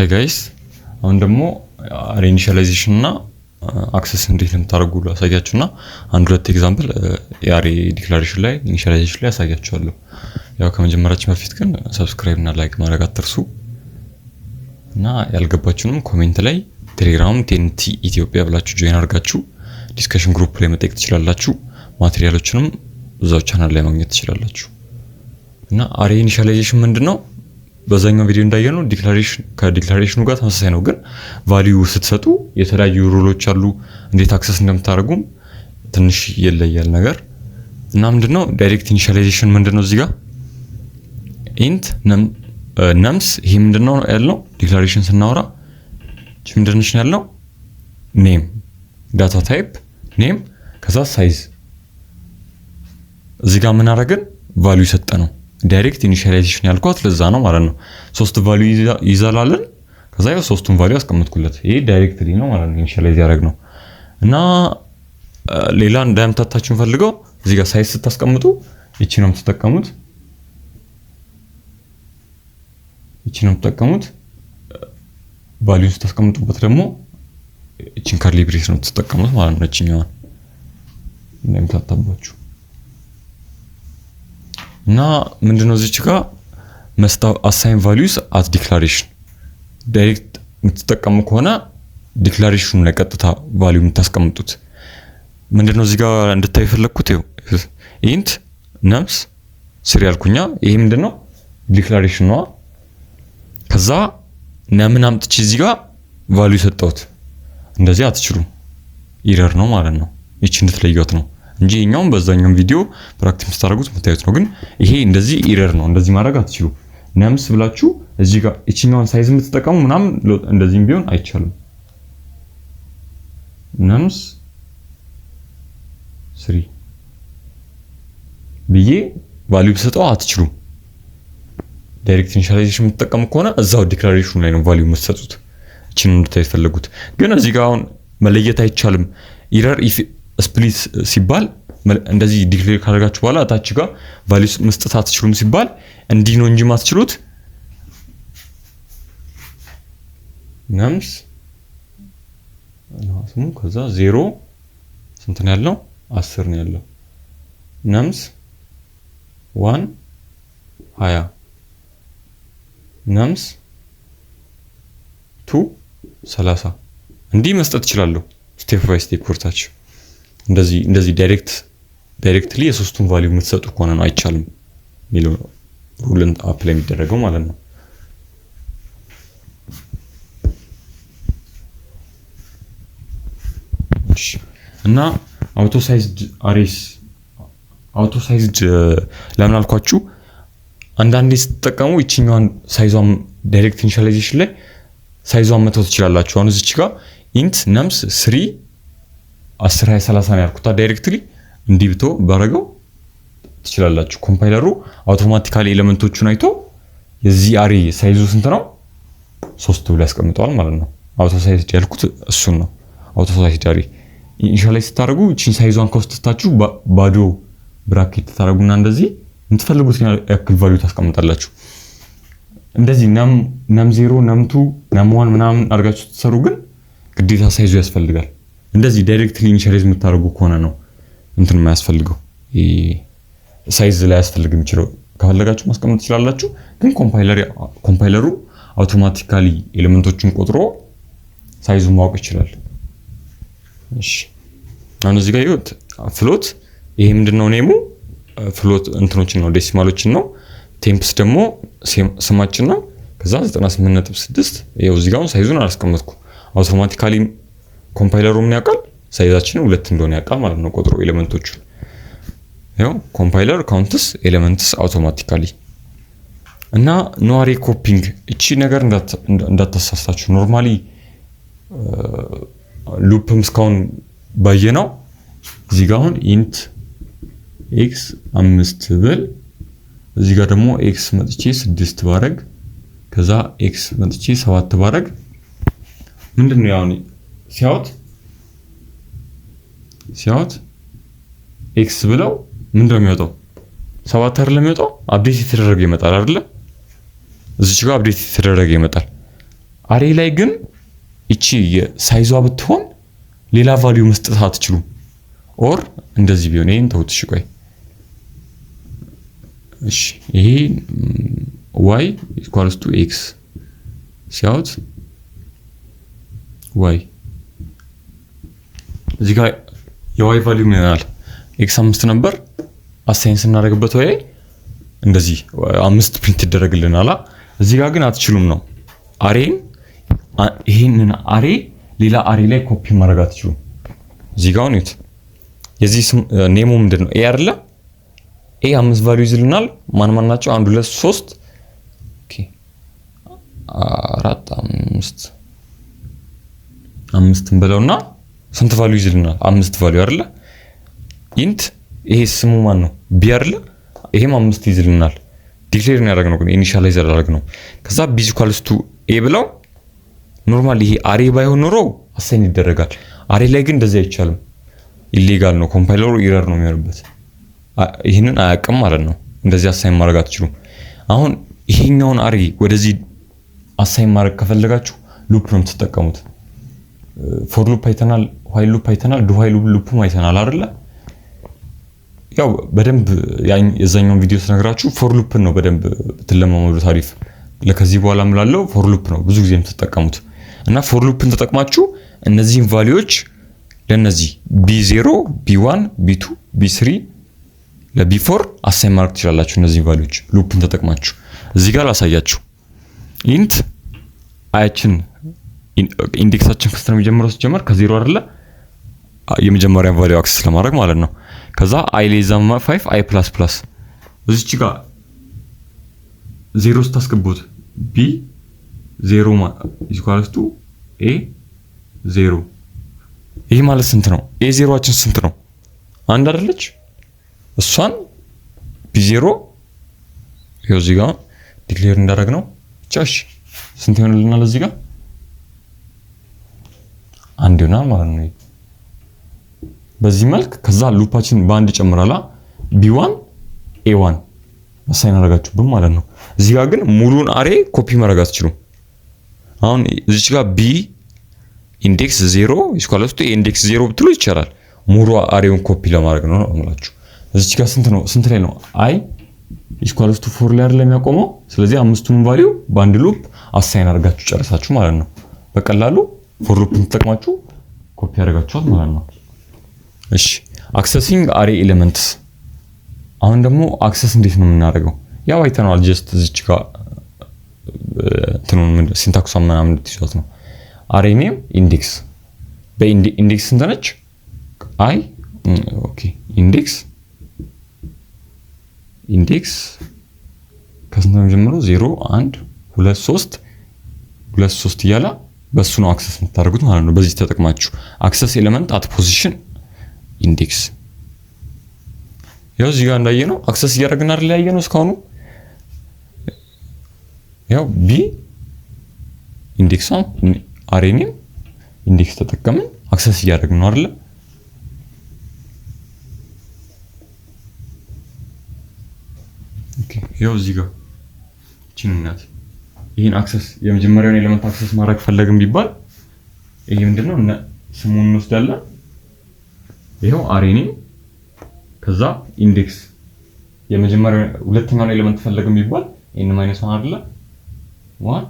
ሃይ ጋይስ አሁን ደግሞ አሬ ኢኒሺያላይዜሽን እና አክሰስ እንዴት እንደምታደርጉ ላሳያችሁና አንድ ሁለት ኤግዛምፕል የአሬ ዲክላሬሽን ላይ ኢኒሺያላይዜሽን ላይ ያሳያችኋለሁ። ያው ከመጀመራችን በፊት ግን ሰብስክራይብ እና ላይክ ማድረግ አትርሱ እና ያልገባችሁንም ኮሜንት ላይ ቴሌግራም ቴንቲ ኢትዮጵያ ብላችሁ ጆይን አድርጋችሁ ዲስከሽን ግሩፕ ላይ መጠየቅ ትችላላችሁ። ማቴሪያሎችንም እዛው ቻናል ላይ ማግኘት ትችላላችሁ። እና አሬ ኢኒሺያላይዜሽን ምንድነው? በዛኛው ቪዲዮ እንዳየነው ዲክላሬሽን ከዲክላሬሽኑ ጋር ተመሳሳይ ነው፣ ግን ቫልዩ ስትሰጡ የተለያዩ ሩሎች አሉ። እንዴት አክሰስ እንደምታደርጉም ትንሽ ይለያል ነገር እና ምንድነው ዳይሬክት ኢኒሺያላይዜሽን ምንድነው? እዚህ ጋር ኢንት ነምስ ይሄ ምንድነው ያለው ዲክላሬሽን ስናወራ ምንድነው ያለው ኔም ዳታ ታይፕ ኔም ከዛ ሳይዝ እዚህ ጋር ምን አደረግን ቫልዩ ሰጠነው። ዳይሬክት ኢኒሺያላይዜሽን ያልኳት ለዛ ነው ማለት ነው። ሶስት ቫልዩ ይዛላልን ከዛ ያው ሶስቱን ቫልዩ አስቀምጥኩለት። ይሄ ዳይሬክትሊ ነው ማለት ነው ኢኒሺያላይዝ ያደረግነው። እና ሌላ እንዳያምታታችሁን ፈልገው እዚህ ጋር ሳይዝ ስታስቀምጡ እቺ ነው የምትጠቀሙት፣ ቫልዩ ስታስቀምጡበት ደግሞ እቺን ካርሊ ብሬስ ነው የምትጠቀሙት ማለት ነው። እቺኛዋን እንዳያምታታባችሁ እና ምንድነው እዚች ጋር መስታው አሳይን ቫልዩስ አት ዲክላሬሽን ዳይሬክት የምትጠቀሙ ከሆነ ዲክላሬሽኑ ላይ ቀጥታ ቫልዩ የምታስቀምጡት ምንድነው እዚህ ጋር እንድታዩ ፈለኩት። ኢንት ነምስ ስሪ ያልኩኛ ይሄ ምንድነው ዲክላሬሽን ነው። ከዛ ነምን አምጥቼ እዚህ ጋር ቫልዩ ሰጠሁት። እንደዚህ አትችሉም፣ ኢረር ነው ማለት ነው። እቺ እንድትለዩት ነው እንጂ እኛውም በዛኛው ቪዲዮ ፕራክቲስ ታደርጉት መታየት ነው። ግን ይሄ እንደዚህ ኢረር ነው፣ እንደዚህ ማድረግ አትችሉ። ነምስ ብላችሁ እዚህ ጋር እቺኛውን ሳይዝ የምትጠቀሙ ምናምን እንደዚህም ቢሆን አይቻልም። ነምስ 3 ብዬ ቫልዩ ብሰጠው አትችሉም። ዳይሬክት ኢኒሺያላይዜሽን የምትጠቀሙ ከሆነ እዛው ዲክላሬሽኑ ላይ ነው ቫልዩ የምትሰጡት። እቺን እንድታዩ ፈለጉት። ግን እዚህ ጋር አሁን መለየት አይቻልም። ኢረር ኢፍ ስፕሊት ሲባል እንደዚህ ዲክሌር ካደረጋችሁ በኋላ አታች ጋር ቫልዩ መስጠት አትችሉም ሲባል እንዲህ ነው እንጂ ማትችሉት ነምስ ነው ከዛ 0 ስንት ነው ያለው 10 ነው ያለው ነምስ 1 20 ነምስ 2 30 እንዲህ መስጠት ይችላልው። ስቴፕ ባይ ስቴፕ ወርታችሁ እንደዚህ ዳይሬክትሊ የሶስቱን ቫልዩ የምትሰጡ ከሆነ ነው አይቻልም ሚለው ሩልን አፕላይ የሚደረገው ማለት ነው። እሺ እና አውቶ ሳይዝድ ለምን አልኳችሁ? አንዳንዴ ስትጠቀሙ እቺኛውን ሳይዟን ዳይሬክት ኢኒሺያላይዜሽን ላይ ሳይዟን መተው ትችላላችሁ። አሁን እዚች ጋር ኢንት ነምስ 3 10 20 30 ነው ያልኩት። ዳይሬክትሊ እንዲብቶ ባረጋው ትችላላችሁ። ኮምፓይለሩ አውቶማቲካሊ ኤሌመንቶቹን አይቶ የዚህ አሬ ሳይዙ ስንት ነው 3 ብሎ ያስቀምጠዋል ማለት ነው። አውቶ ሳይዝድ ያልኩት እሱን ነው። አውቶ ሳይዝድ አሬ ኢኒሺያላይዝ ስታደርጉ እቺን ሳይዟን ከውስጥታችሁ ባዶ ብራኬት ታደርጉና እንደዚህ የምትፈልጉት ያክል ቫልዩ ታስቀምጣላችሁ። እንደዚህ ነም 0 ነም 2 ነም 1 ምናምን አድርጋችሁ ትሰሩ፣ ግን ግዴታ ሳይዙ ያስፈልጋል። እንደዚህ ዳይሬክትሊ ኢኒሺያላይዝ የምታደርጉ ከሆነ ነው እንትን የማያስፈልገው ሳይዝ ላይ ያስፈልግም ይችላል። ከፈለጋችሁ ማስቀመጥ ትችላላችሁ፣ ግን ኮምፓይለሩ አውቶማቲካሊ ኤሌመንቶችን ቆጥሮ ሳይዙን ማወቅ ይችላል። እሺ አሁን እዚህ ጋር ይወጥ ፍሎት ይሄ ምንድነው ኔሙ ፍሎት እንትኖችን ነው ዴሲማሎችን ነው። ቴምፕስ ደግሞ ስማችን ነው። ከዛ 98.6 ይሄው እዚህ ጋር ሳይዙን አላስቀመጥኩ። አውቶማቲካሊ ኮምፓይለሩ ምን ያውቃል ሳይዛችን 2 እንደሆነ ያውቃል ማለት ነው ቆጥሮ ኤሌመንቶቹ። ያው ኮምፓይለር ካውንትስ ኤሌመንትስ አውቶማቲካሊ እና ኖ አሬ ኮፒንግ እቺ ነገር እንዳታሳስታችሁ። ኖርማሊ ሉፕም እስካሁን ባየነው እዚህ ጋር አሁን ኢንት ኤክስ 5 ብል እዚህ ጋር ደግሞ ኤክስ መጥቼ 6 ባረግ ከዛ ኤክስ መጥቼ 7 ባረግ ምንድነው ያው ሲያውት ኤክስ ብለው ምንድነው የሚወጣው 7 አይደለም የሚወጣው አፕዴት የተደረገ ይመጣል አይደለ? እዚች ጋር አፕዴት የተደረገ ይመጣል። አሬ ላይ ግን እቺ የሳይዟ ብትሆን ሌላ ቫልዩ መስጠት አትችሉም። ኦር እንደዚህ ቢሆን ይሄን ተውት። እሺ ቆይ እሺ ይሄ y = x ሲያውት y እዚህ ጋር የy ቫልዩ ምን ይሆናል? x 5 ነበር አሳይን ስናደርግበት ወይ እንደዚህ 5 ፕሪንት ይደረግልናል። እዚህ ጋር ግን አትችሉም ነው አሬን ይሄንን አሬ ሌላ አሬ ላይ ኮፒ ማድረግ አትችሉም። እዚህ ጋር ነው የዚህ ኔሙ ምንድነው? ኤ አይደለ? ኤ 5 ቫልዩ ይዝልናል። ማን ማን ናቸው? 1 2 3 ኦኬ 4 5 እንበለውና ስንት ቫልዩ ይዝልናል? 5 ቫልዩ አይደለ? ኢንት ይሄ ስሙ ማን ነው? ቢ አይደለ? ይሄም 5 ይዝልናል። ዲክሌር ያደረግነው ግን ኢኒሻላይዝ ያደረግነው ከዛ b = a ብለው ኖርማሊ ይሄ አሬ ባይሆን ኖሮ አሳይን ይደረጋል። አሬ ላይ ግን እንደዚህ አይቻልም። ኢሌጋል ነው። ኮምፓይለሩ ኢረር ነው የሚሆንበት። ይሄንን አያውቅም ማለት ነው። እንደዚህ አሳይን ማድረግ አትችሉም። አሁን ይሄኛውን አሬ ወደዚህ አሳይን ማድረግ ከፈለጋችሁ ሉፕ ነው የምትጠቀሙት። ፎር ሉፕ አይተናል፣ ዋይል ሉፕ አይተናል፣ ዱ ዋይል ሉፕም አይተናል አይደለ? ያው በደንብ የዛኛውን ቪዲዮ ተነግራችሁ ፎር ሉፕ ነው በደንብ ትለማመዱት። አሪፍ ለከዚህ በኋላ ምላለው ፎር ሉፕ ነው ብዙ ጊዜ የምትጠቀሙት እና ፎር ሉፕን ተጠቅማችሁ እነዚህን ቫልዩዎች ለነዚህ b0 b1 b2 b3 ለb4 አሳይን ማድረግ ትችላላችሁ። እነዚህን ቫልዩዎች ሉፕን ተጠቅማችሁ እዚህ ጋር ላሳያችሁ። ኢንት አያችን ኢንዴክሳችን ከስተም የሚጀምረው ሲጀመር ከ0 አይደለ? የመጀመሪያ ቫልዩ አክሰስ ለማድረግ ማለት ነው። ከዛ i <5 i++ እዚች ጋር 0 ስታስገቡት b 0 = a 0 ይሄ ማለት ስንት ነው? a 0ችን ስንት ነው? አንድ አይደለች? እሷን b0 ይሄው እዚህ ጋር ዲክሌር እንዳደረግ ነው ቻሽ ስንት ይሆንልናል? እዚህ ጋር አንድ ይሆናል ማለት ነው። በዚህ መልክ ከዛ ሉፓችን በአንድ ጨምራላ b1 a1 አሳይን አደረጋችሁብን ማለት ነው። እዚህ ጋር ግን ሙሉን አሬ ኮፒ ማድረግ አትችሉም። አሁን እዚች ጋር b ኢንዴክስ 0 = ኢንዴክስ 0 ብትሉ ይቻላል። ሙሉ አሬውን ኮፒ ለማድረግ ነው ማለት። እዚች ጋር ስንት ላይ ነው? i = 4 ላይ አይደለም የሚያቆመው። ስለዚህ አምስቱንም ቫልዩ በአንድ ሉፕ አሳይን አድርጋችሁ ጨርሳችሁ ማለት ነው። በቀላሉ ፎር ሉፕን ተጠቅማችሁ ኮፒ አድርጋችኋል ማለት ነው። እሺ አክሰሲንግ አሬ ኤሌመንትስ። አሁን ደግሞ አክሰስ እንዴት ነው የምናደርገው? ያው አይተናል። ጀስት እዚች ጋር ሲንታክሷን ምናምን እንድትይዟት ነው። አሬ ኔም ኢንዴክስ በኢንዴክስ ስንት ነች? አይ ኦኬ ኢንዴክስ ከስንት ነው ጀምሮ 0 1 2 3 እያለ በሱ ነው አክሰስ የምታደርጉት ማለት ነው። በዚህ ተጠቅማችሁ አክሰስ ኤሌመንት አት ፖዚሽን ኢንዴክስ ያው እዚህ ጋር እንዳየነው አክሰስ እያደረግን አይደል? ያየነው እስካሁን ያው ቢ ኢንዴክሷን አሬ ኔም ኢንዴክስ ተጠቅመን አክሰስ እያደረግን ነው አይደል? ኦኬ ያው እዚህ ጋር ቺንናት ይሄን አክሰስ የመጀመሪያውን ኤሌመንት አክሰስ ማድረግ ፈለግን ቢባል ይሄ ምንድነው? ስሙን እንወስዳለን። ይሄው አሬ ኔም ከዛ ኢንዴክስ የመጀመሪያው ሁለተኛውን ኤሌመንት ፈለግን ቢባል n - 1 አይደለ? 1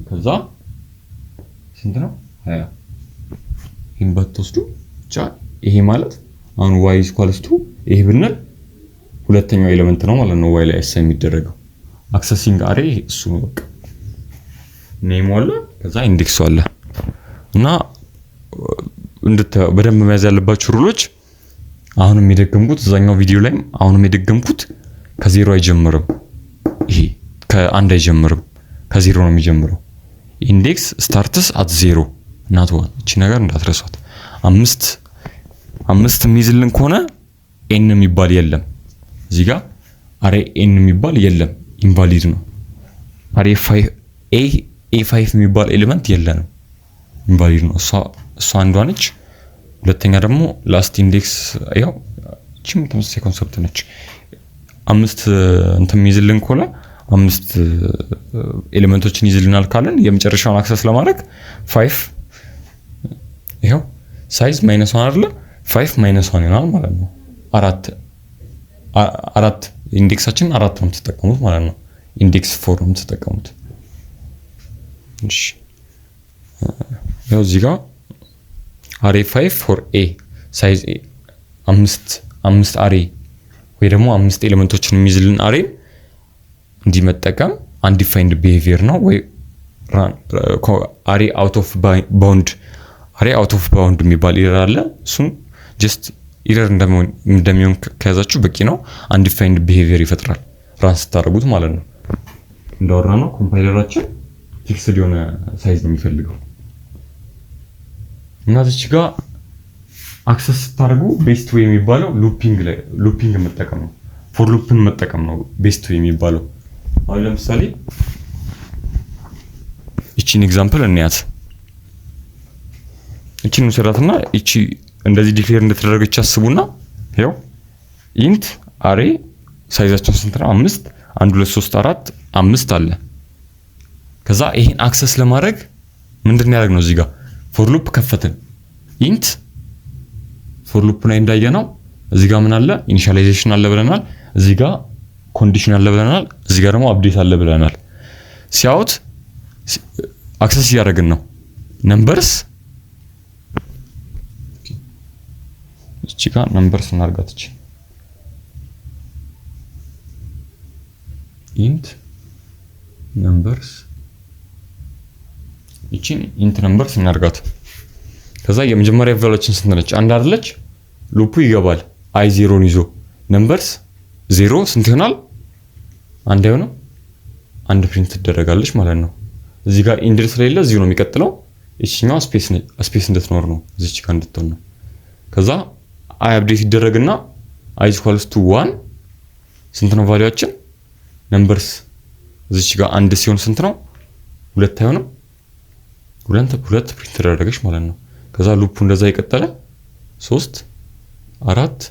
ከዛ ስንት ነው? 20 ይሄን በተወስዱ ብቻ ይሄ ማለት አሁን y = ይሄ ብንል ሁለተኛው ኤሌመንት ነው ማለት ነው። y ላይ አሳይን የሚደረገው አክሰሲንግ አሬ እሱ ነው። በቃ ኔም አለ ከዛ ኢንዴክስ አለ እና በደንብ መያዝ ያለባችሁ ሩሎች አሁንም የደገምኩት እዛኛው ቪዲዮ ላይ አሁንም የደገምኩት ከ0 አይጀምርም። ይሄ ከ1 አይጀምርም፣ ከ0 ነው የሚጀምረው። ኢንዴክስ ስታርትስ አት 0 not 1 እቺ ነገር እንዳትረሷት። አምስት የሚይዝልን ከሆነ n የሚባል የለም። እዚህ ጋር አሬ n የሚባል የለም፣ ኢንቫሊድ ነው። አሬ a5 የሚባል ኤሌመንት የለንም፣ ኢንቫሊድ ነው። እሷ አንዷ ነች። ሁለተኛ ደግሞ ላስት ኢንዴክስ ያው እቺም ተመሳሳይ ኮንሰፕት ነች። 5 እንትን የሚይዝልን ከሆነ 5 ኤሌመንቶችን ይዝልናል ካለን የመጨረሻውን አክሰስ ለማድረግ 5 ይሄው ሳይዝ -1 አይደለ 5 -1 ይሆናል ማለት ነው። አራት ኢንዴክሳችን 4 ነው የምትጠቀሙት ማለት ነው። ኢንዴክስ 4 ነው የምትጠቀሙት። እሺ ያው እዚህ ጋር አሬ 5 for a ሳይዝ 5 አሬ ወይ ደግሞ 5 ኤሌመንቶችን የሚይዝልን አሬ እንዲመጠቀም undefined behavior ነው ወይ አሬ out of bound የሚባል ኤረር አለ። እሱን ጀስት ኤረር እንደሚሆን ከያዛችሁ በቂ ነው። undefined behavior ይፈጥራል ራን ስታደርጉት ማለት ነው። እንዳወራ ነው ኮምፓይለራችን ፊክስድ የሆነ ሳይዝ ነው የሚፈልገው እና እዚህ ጋር አክሰስ ስታደርጉ ቤስት ዌይ የሚባለው ሉፒንግ መጠቀም ነው። ፎር ሉፕን መጠቀም ነው ቤስት ዌይ የሚባለው። አሁን ለምሳሌ እቺን ኤግዛምፕል እንያት። እቺን እንሰራትና እቺ እንደዚህ ዲክሌር እንደተደረገች አስቡና ይሄው ኢንት አሬ ሳይዛችን ስንት ነው? 5 1 2 3 4 5 አለ። ከዛ ይሄን አክሰስ ለማድረግ ምንድነው ያደረግነው? እዚህ ጋር ፎር ሉፕ ከፈትን። ኢንት ፎር ሉፕ ላይ እንዳየነው እዚህ ጋር ምን አለ? ኢኒሻላይዜሽን አለ ብለናል። እዚህ ጋር ኮንዲሽን አለ ብለናል። እዚህ ጋር ደግሞ አፕዴት አለ ብለናል። ሲያውት አክሰስ እያደረግን ነው። ነምበርስ እቺ ጋር ነምበርስ እናርጋት። እቺ ኢንት ነምበርስ እቺን ኢንት ነምበርስ እናርጋት። ከዛ የመጀመሪያ ቫልዩችን ስንት ነች? አንድ አይደለች? ሉፑ ይገባል አይ 0ን ይዞ ነምበርስ 0 ስንት ይሆናል? አንድ አይሆንም? አንድ ፕሪንት ትደረጋለች ማለት ነው። እዚህ ጋር ኢንድ ስለሌለ እዚሁ ነው የሚቀጥለው። እቺኛው ስፔስ እንድትኖር ነው እዚች ጋር እንድትሆን ነው። ከዛ አይ አፕዴት ይደረግና አይ ኢኳልስ ቱ 1 ስንት ነው ቫልዩአችን? ነምበርስ እዚች ጋር አንድ ሲሆን ስንት ነው? 2 አይሆንም? ሁለት ፕሪንት ተደረገች ማለት ነው። ከዛ ሉፑ እንደዛ ይቀጥላል 3 4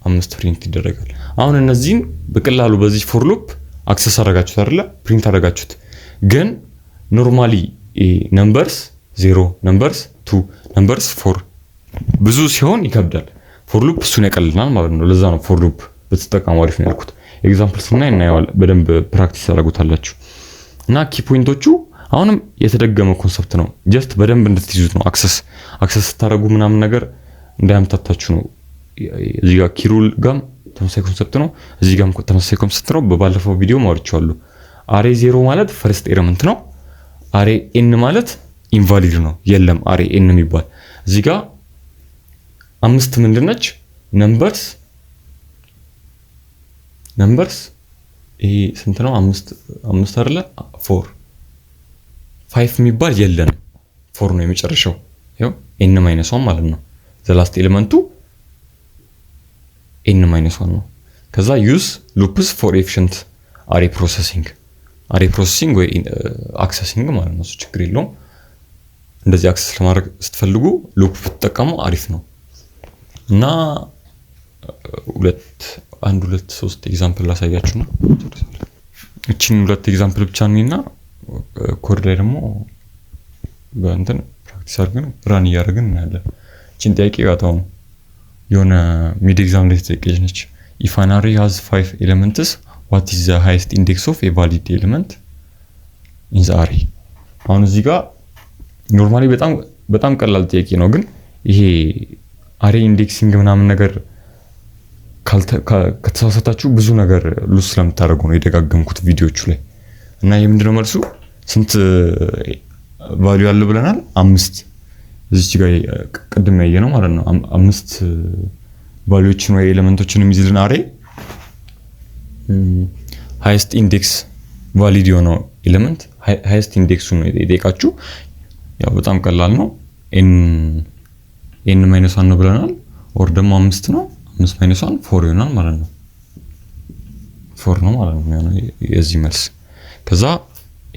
5 ፕሪንት ይደረጋል። አሁን እነዚህን በቀላሉ በዚህ ፎር ሉፕ አክሰስ አደረጋችሁት አይደለ? ፕሪንት አደረጋችሁት። ግን ኖርማሊ ነምበርስ 0 ነምበርስ 2 ነምበርስ 4 ብዙ ሲሆን ይከብዳል። ፎር ሉፕ እሱን ያቀልልናል ማለት ነው። ለዛ ነው ፎር ሉፕ በተጠቀሙ አሪፍ ነው ያልኩት። ኤግዛምፕል ስናይ እናየዋለን። በደንብ ፕራክቲስ ታደርጉታላችሁ። እና ኪ ፖይንቶቹ አሁንም የተደገመ ኮንሰፕት ነው። ጀስት በደንብ እንድትይዙት ነው። አክሰስ ስታደርጉ ምናምን ነገር እንዳያምታታችሁ ነው። እዚህ ጋር ኪሩል ጋም ተመሳሳይ ኮንሰፕት ነው። እዚህ ጋም ተመሳሳይ ኮንሰፕት ነው። በባለፈው ቪዲዮ ማውርቻለሁ። አሬ 0 ማለት ፈርስት ኤሌመንት ነው። አሬ ኤን ማለት ኢንቫሊድ ነው። የለም አሬ ኤን የሚባል እዚህ ጋር 5 ምንድነች? ነምበርስ ይሄ ስንት ነው? 5 አይደለ? 4 5 የሚባል የለንም። 4 ነው የመጨረሻው። ይሄው ኤን -1 ማለት ነው። ዘላስት ኤሌመንቱ ኤን -1 ነው። ከዛ ዩዝ ሉፕስ ፎር ኤፊሽንት አሬ ፕሮሰሲንግ ወይ አክሰሲንግ ማለት ነው። እሱ ችግር የለውም። እንደዚህ አክሰስ ለማድረግ ስትፈልጉ ሉፕ ብትጠቀሙ አሪፍ ነው። እና 3 ኤግዛምፕል ላሳያችሁ ነው። እቺን 2 ኤግዛምፕል ብቻ ነውና ኮድ ላይ ደግሞ በእንትን ፕራክቲስ አድርገን ራን እያደረግን እናያለን። እቺን ጥያቄ ጋታው የሆነ ሚድ ኤግዛም ላይ ተጠይቀች ነች። if an array has 5 elements what is the highest index of a valid element in the array? አሁን እዚህ ጋር ኖርማሊ በጣም ቀላል ጥያቄ ነው፣ ግን ይሄ አሬ ኢንዴክሲንግ ምናምን ነገር ከተሳሳታችሁ ብዙ ነገር ሉስ ስለምታደርጉ ነው የደጋገምኩት ቪዲዮቹ ላይ። እና የምንድነው መልሱ? ስንት ቫልዩ አለ ብለናል? 5 እዚች ጋር ቅድም ያየነው ማለት ነው። 5 ቫልዩዎችን ወይ ኤሌመንቶችን የሚይዝልን አሬ ሃይስት ኢንዴክስ ቫሊድ የሆነው ኤሌመንት ሃይስት ኢንዴክሱ ነው የጠየቃችሁ። ያው በጣም ቀላል ነው። ኤን -1 ነው ብለናል። ኦር ደግሞ 5 ነው። 5 -1 4 ይሆናል ማለት ነው። 4 ነው ማለት ነው የዚህ መልስ። ከዛ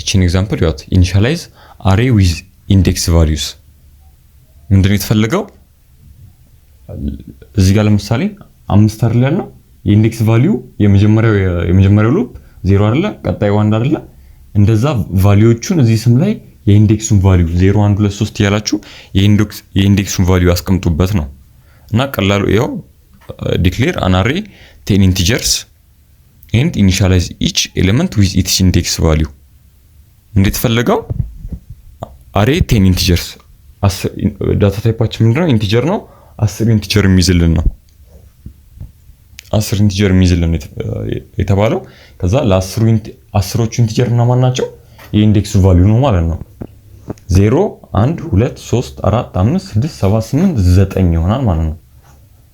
እቺን ኤግዛምፕል ያት ኢኒሻላይዝ አሬ ዊዝ ኢንዴክስ ቫልዩስ ምንድነው የተፈለገው? እዚህ ጋር ለምሳሌ 5 አይደል ያለው የኢንዴክስ ቫልዩ የመጀመሪያው ሉፕ 0 አይደለ ቀጣዩ 1 አይደለ እንደዛ ቫልዩዎቹን እዚህ ስም ላይ የኢንዴክሱን ቫልዩ 0 1 2 3 ያላችሁ የኢንዴክሱን ቫልዩ አስቀምጡበት ነው እና ቀላሉ ይሄው ዲክሌር አን አሬ 10 ኢንቲጀርስ and initialize each element with its index value እንዴት ፈለጋው አሬ 10 ኢንቲጀርስ ዳታ ታይፓችን ምንድነው ኢንቲጀር ነው 10 ኢንቲጀር የሚይዝልን ነው 10 ኢንቲጀር የሚይዝልን የተባለው ከዛ ለ10ዎቹ ኢንቲጀር እና ማን ናቸው የኢንዴክሱ ቫልዩ ነው ማለት ነው 0 1 2 3 4 5 6 7 8 9 ይሆናል ማለት ነው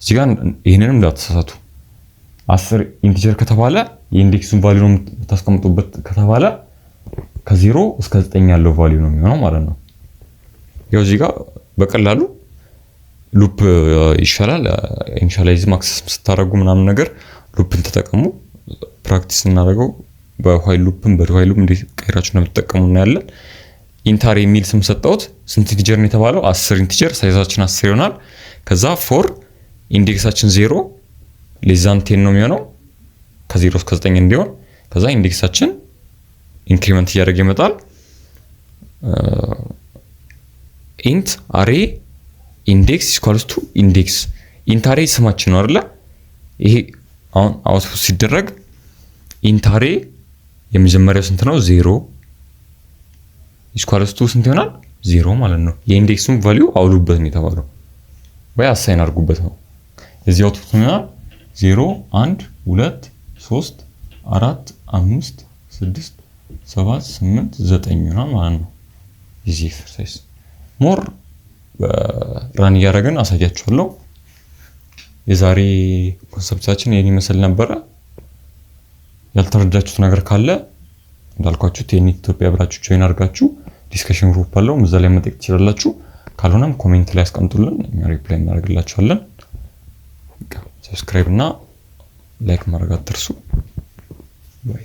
እዚህ ጋር ይሄንንም እንዳትሳሳቱ 10 ኢንቲጀር ከተባለ የኢንዴክሱን ቫልዩ ነው ተስቀምጡበት ከተባለ ከ0 እስከ 9 ያለው ቫልዩ ነው የሚሆነው ማለት ነው ያው እዚህ ጋር በቀላሉ ሉፕ ይሻላል ኢኒሻላይዝ ማክሰስ ስታረጉ ምናምን ነገር ሉፕን ተጠቀሙ ፕራክቲስ እናደርገው በዋይል ሉፕን በዋይል ሉፕ እንዴት ቀይራችሁ ነው የምትጠቀሙ እና ያለን ኢንታር የሚል ስም ሰጣውት ስንት ኢንቲጀር ነው የተባለው 10 ኢንቲጀር ሳይዛችን 10 ይሆናል ከዛ ፎር ኢንዴክሳችን 0 ሌዛን 10 ነው የሚሆነው ከ0 እስከ 9 እንዲሆን ከዛ ኢንዴክሳችን ኢንክሪመንት እያደረገ ይመጣል int array index equals to index int array ስማችን ነው አይደለ ይሄ አሁን አውትፑት ሲደረግ int array የመጀመሪያው ስንት ነው 0 equals to ስንት ይሆናል 0 ማለት ነው የኢንዴክሱን ቫልዩ አውሉበት ነው የተባለው ወይ አሳይን አድርጉበት ነው እዚህ አውትፑት ነው 0 1 2 3 4 5 6 7 8 9 ይሆናል ማለት ነው እዚህ ኤክሰርሳይዝ ሞር ራን ያደረገን አሳያችኋለሁ የዛሬ ኮንሰፕታችን የኔ መስል ነበር ያልተረዳችሁት ነገር ካለ እንዳልኳችሁ ቴክኒክ ኢትዮጵያ ብላችሁ ጆይን አድርጋችሁ ዲስከሽን ግሩፕ አለው እዛ ላይ መጠየቅ ትችላላችሁ ካልሆነም ኮሜንት ላይ አስቀምጡልን እኛ ሪፕላይ እናደርግላችኋለን ሰብስክራይብ እና ላይክ ማድረግ አትርሱ ባይ